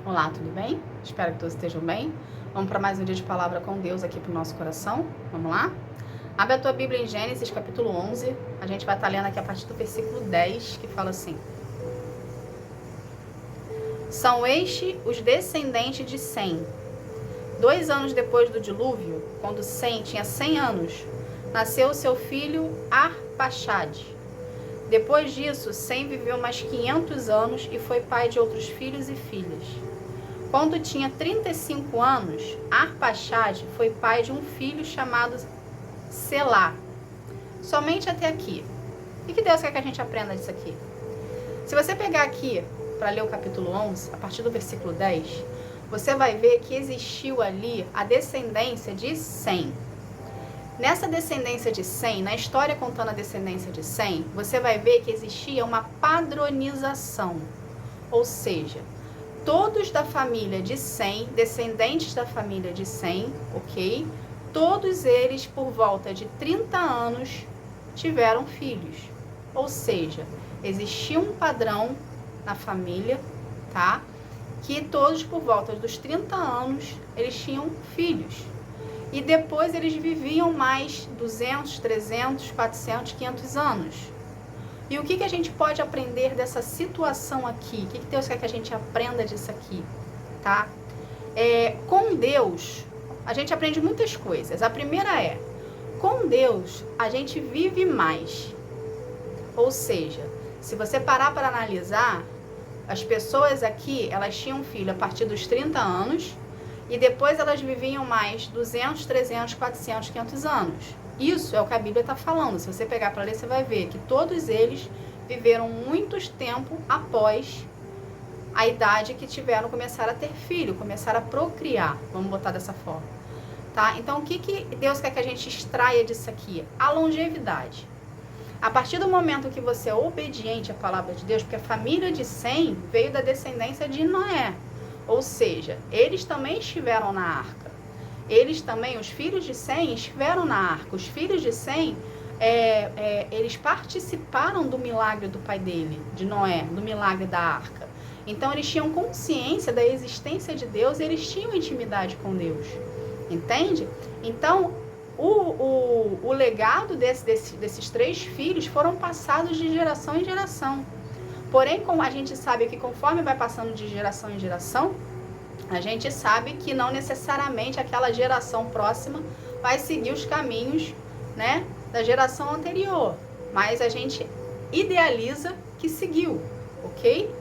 Olá, tudo bem? Espero que todos estejam bem. Vamos para mais um dia de palavra com Deus aqui para o nosso coração. Vamos lá? Abre a tua Bíblia em Gênesis, capítulo 11. A gente vai estar lendo aqui a partir do versículo 10, que fala assim: São estes os descendentes de Sem. 2 anos depois do dilúvio, quando Sem tinha 100 anos, nasceu seu filho Arpaxade. Depois disso, Sem viveu mais 500 anos e foi pai de outros filhos e filhas. Quando tinha 35 anos, Arpaxade foi pai de um filho chamado Selá. Somente até aqui. O que Deus quer que a gente aprenda disso aqui? Se você pegar aqui para ler o capítulo 11, a partir do versículo 10, você vai ver que existiu ali a descendência de Sem. Nessa descendência de Sem, na história contando a descendência de Sem, você vai ver que existia uma padronização. Ou seja, todos da família de Sem, descendentes da família de Sem, ok? Todos eles, por volta de 30 anos, tiveram filhos. Ou seja, existia um padrão na família, tá? Que todos, por volta dos 30 anos, eles tinham filhos. E depois eles viviam mais 200, 300, 400, 500 anos. E o que a gente pode aprender dessa situação aqui? O que Deus quer que a gente aprenda disso aqui? Tá? Com Deus, a gente aprende muitas coisas. A primeira é, com Deus, a gente vive mais. Ou seja, se você parar para analisar, as pessoas aqui, elas tinham filho a partir dos 30 anos, e depois elas viviam mais 200, 300, 400, 500 anos. Isso é o que a Bíblia está falando. Se você pegar para ler, você vai ver que todos eles viveram muito tempo após a idade que tiveram, começaram a ter filho, começaram a procriar. Vamos botar dessa forma. Tá? Então, o que Deus quer que a gente extraia disso aqui? A longevidade. A partir do momento que você é obediente à palavra de Deus, porque a família de Sem veio da descendência de Noé. Ou seja, eles também estiveram na arca. Eles também, os filhos de Sem, estiveram na arca. Os filhos de Sem, eles participaram do milagre do pai dele, de Noé, do milagre da arca. Então, eles tinham consciência da existência de Deus, eles tinham intimidade com Deus. Entende? Então, o legado desses 3 filhos foram passados de geração em geração. Porém, como a gente sabe que conforme vai passando de geração em geração, a gente sabe que não necessariamente aquela geração próxima vai seguir os caminhos, né, da geração anterior. Mas a gente idealiza que seguiu, ok?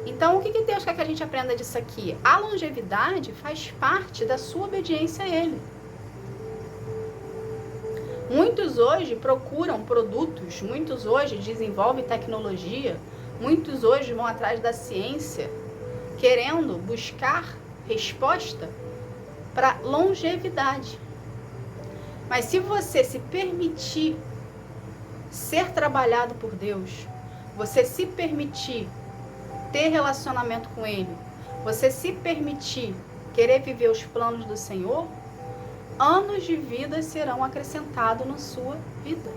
Então, o que Deus quer que a gente aprenda disso aqui? A longevidade faz parte da sua obediência a Ele. Muitos hoje procuram produtos, muitos hoje desenvolvem tecnologia, muitos hoje vão atrás da ciência, querendo buscar resposta para longevidade. Mas se você se permitir ser trabalhado por Deus, você se permitir ter relacionamento com Ele, você se permitir querer viver os planos do Senhor, anos de vida serão acrescentados na sua vida.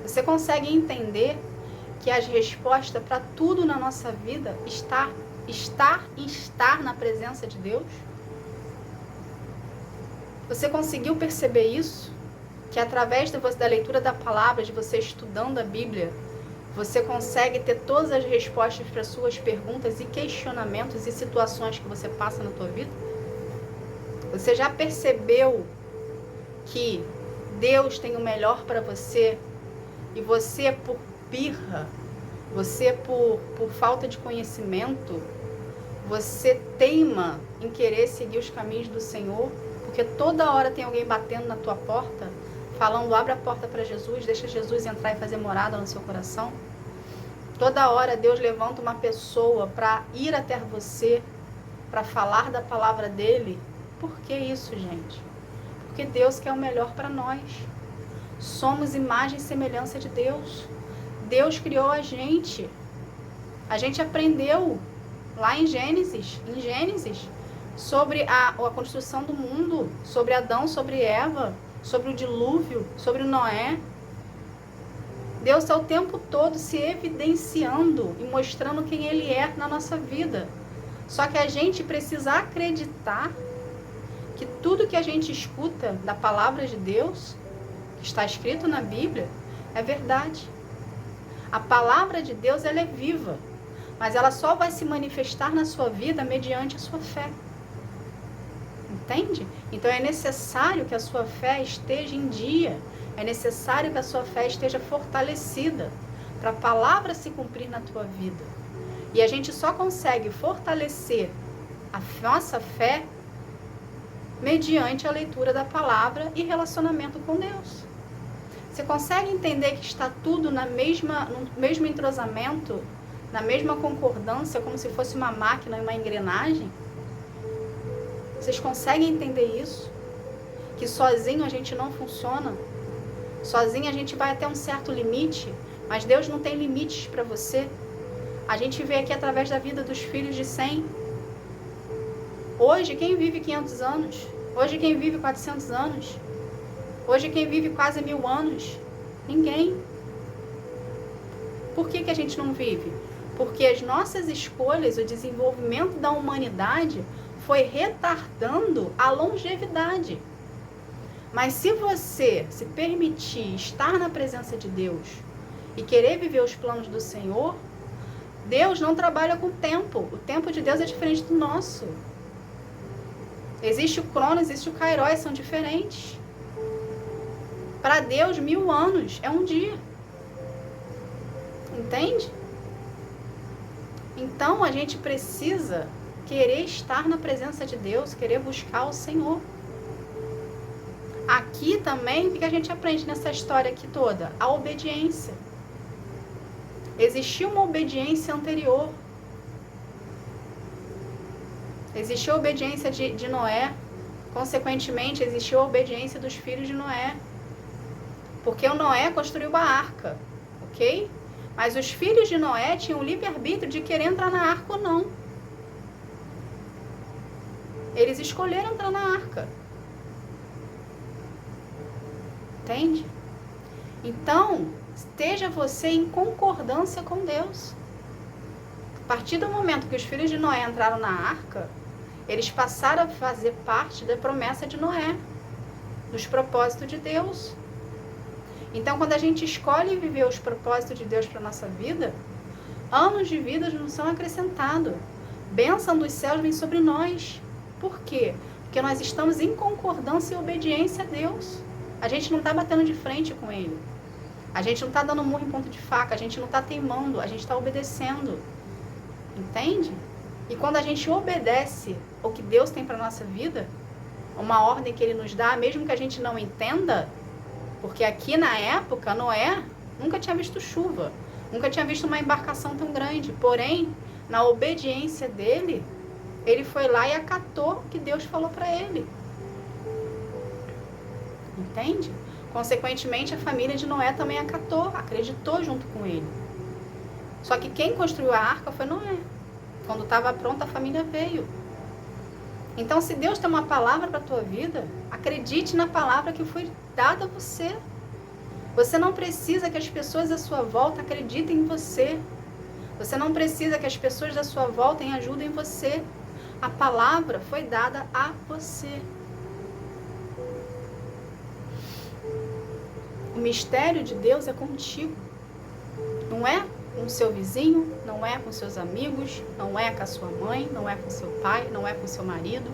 Você consegue entender que as respostas para tudo na nossa vida estar na presença de Deus? Você conseguiu perceber isso? Que através da leitura da palavra, de você estudando a Bíblia, você consegue ter todas as respostas para suas perguntas e questionamentos e situações que você passa na tua vida? Você já percebeu que Deus tem o melhor para você e você, por birra, você por falta de conhecimento, você teima em querer seguir os caminhos do Senhor, porque toda hora tem alguém batendo na tua porta, falando, abre a porta para Jesus, deixa Jesus entrar e fazer morada no seu coração. Toda hora Deus levanta uma pessoa para ir até você, para falar da palavra dele. Por que isso, gente? Porque Deus quer o melhor para nós. Somos imagem e semelhança de Deus. Deus criou a gente. A gente aprendeu lá em Gênesis, sobre a construção do mundo, sobre Adão, sobre Eva, sobre o dilúvio, sobre Noé. Deus está o tempo todo se evidenciando e mostrando quem Ele é na nossa vida. Só que a gente precisa acreditar que tudo que a gente escuta da palavra de Deus, que está escrito na Bíblia, é verdade. A palavra de Deus, ela é viva, mas ela só vai se manifestar na sua vida mediante a sua fé. Entende? Então é necessário que a sua fé esteja em dia, é necessário que a sua fé esteja fortalecida para a palavra se cumprir na tua vida. E a gente só consegue fortalecer a nossa fé mediante a leitura da palavra e relacionamento com Deus. Você consegue entender que está tudo no mesmo entrosamento, na mesma concordância, como se fosse uma máquina e uma engrenagem? Vocês conseguem entender isso? Que sozinho a gente não funciona? Sozinho a gente vai até um certo limite, mas Deus não tem limites para você. A gente vê aqui através da vida dos filhos de Sem. Hoje, quem vive 500 anos? Hoje, quem vive 400 anos? Hoje, quem vive quase 1000 anos? Ninguém. Por que a gente não vive? Porque as nossas escolhas, o desenvolvimento da humanidade foi retardando a longevidade. Mas se você se permitir estar na presença de Deus e querer viver os planos do Senhor, Deus não trabalha com tempo. O tempo de Deus é diferente do nosso. Existe o Cronos, existe o Kairos, são diferentes. Para Deus, 1000 anos é um dia. Entende? Então, a gente precisa querer estar na presença de Deus, querer buscar o Senhor. Aqui também, o que a gente aprende nessa história aqui toda? A obediência. Existia uma obediência anterior. Existiu a obediência de Noé. Consequentemente, existiu a obediência dos filhos de Noé. Porque o Noé construiu a arca, ok? Mas os filhos de Noé tinham o livre-arbítrio de querer entrar na arca ou não. Eles escolheram entrar na arca. Entende? Então, esteja você em concordância com Deus. A partir do momento que os filhos de Noé entraram na arca, eles passaram a fazer parte da promessa de Noé, dos propósitos de Deus. Então, quando a gente escolhe viver os propósitos de Deus para a nossa vida, anos de vida nos são acrescentados. Bênção dos céus vem sobre nós. Por quê? Porque nós estamos em concordância e obediência a Deus. A gente não está batendo de frente com Ele. A gente não está dando murro em ponto de faca. A gente não está teimando. A gente está obedecendo. Entende? E quando a gente obedece o que Deus tem para a nossa vida, uma ordem que Ele nos dá, mesmo que a gente não entenda, porque aqui na época, Noé nunca tinha visto chuva, nunca tinha visto uma embarcação tão grande. Porém, na obediência dele, ele foi lá e acatou o que Deus falou para ele. Entende? Consequentemente, a família de Noé também acatou, acreditou junto com ele. Só que quem construiu a arca foi Noé. Quando estava pronta, a família veio. Então, se Deus tem uma palavra para a tua vida, acredite na palavra que foi dada a você. Você não precisa que as pessoas à sua volta acreditem em você. Você não precisa que as pessoas da sua volta ajudem você. A palavra foi dada a você. O mistério de Deus é contigo. Não é com o seu vizinho, não é com seus amigos, não é com a sua mãe, não é com seu pai, não é com seu marido,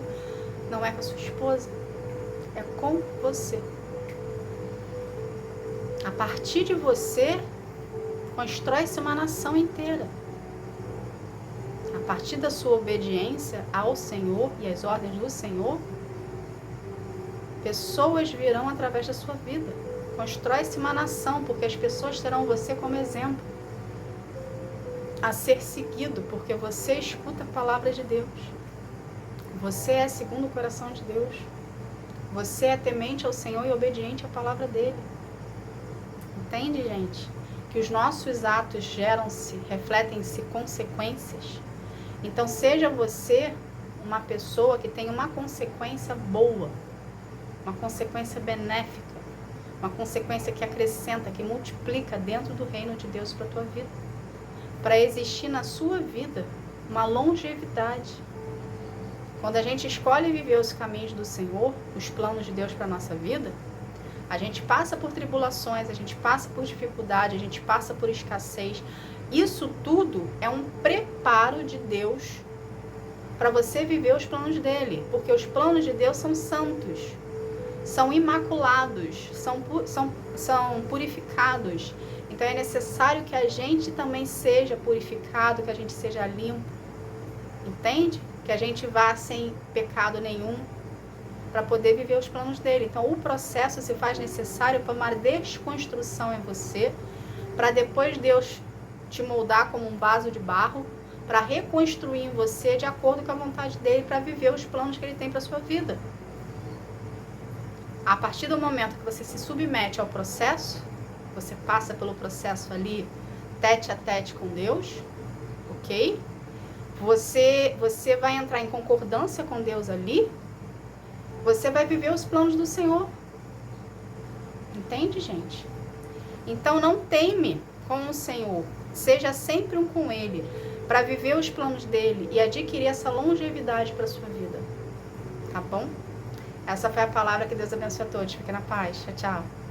não é com a sua esposa. É com você. A partir de você, constrói-se uma nação inteira. A partir da sua obediência ao Senhor e às ordens do Senhor, pessoas virão através da sua vida. Constrói-se uma nação, porque as pessoas terão você como exemplo a ser seguido, porque você escuta a palavra de Deus. Você é segundo o coração de Deus. Você é temente ao Senhor e obediente à palavra dele. Entende, gente? Que os nossos atos refletem-se consequências. Então, seja você uma pessoa que tem uma consequência boa, uma consequência benéfica, uma consequência que acrescenta, que multiplica dentro do reino de Deus para a tua vida. Para existir na sua vida uma longevidade. Quando a gente escolhe viver os caminhos do Senhor, os planos de Deus para a nossa vida, a gente passa por tribulações, a gente passa por dificuldade, a gente passa por escassez. Isso tudo é um preparo de Deus para você viver os planos dele. Porque os planos de Deus são santos, são imaculados, são purificados. Então é necessário que a gente também seja purificado, que a gente seja limpo. Entende? Que a gente vá sem pecado nenhum para poder viver os planos dele. Então o processo se faz necessário para uma desconstrução em você, para depois Deus te moldar como um vaso de barro, para reconstruir em você de acordo com a vontade dele, para viver os planos que ele tem para a sua vida. A partir do momento que você se submete ao processo, você passa pelo processo ali, tete a tete com Deus, ok? Você vai entrar em concordância com Deus ali, você vai viver os planos do Senhor. Entende, gente? Então não teime com o Senhor, seja sempre um com Ele, para viver os planos dele e adquirir essa longevidade para a sua vida. Tá bom? Essa foi a palavra. Que Deus abençoe a todos. Fique na paz. Tchau, tchau.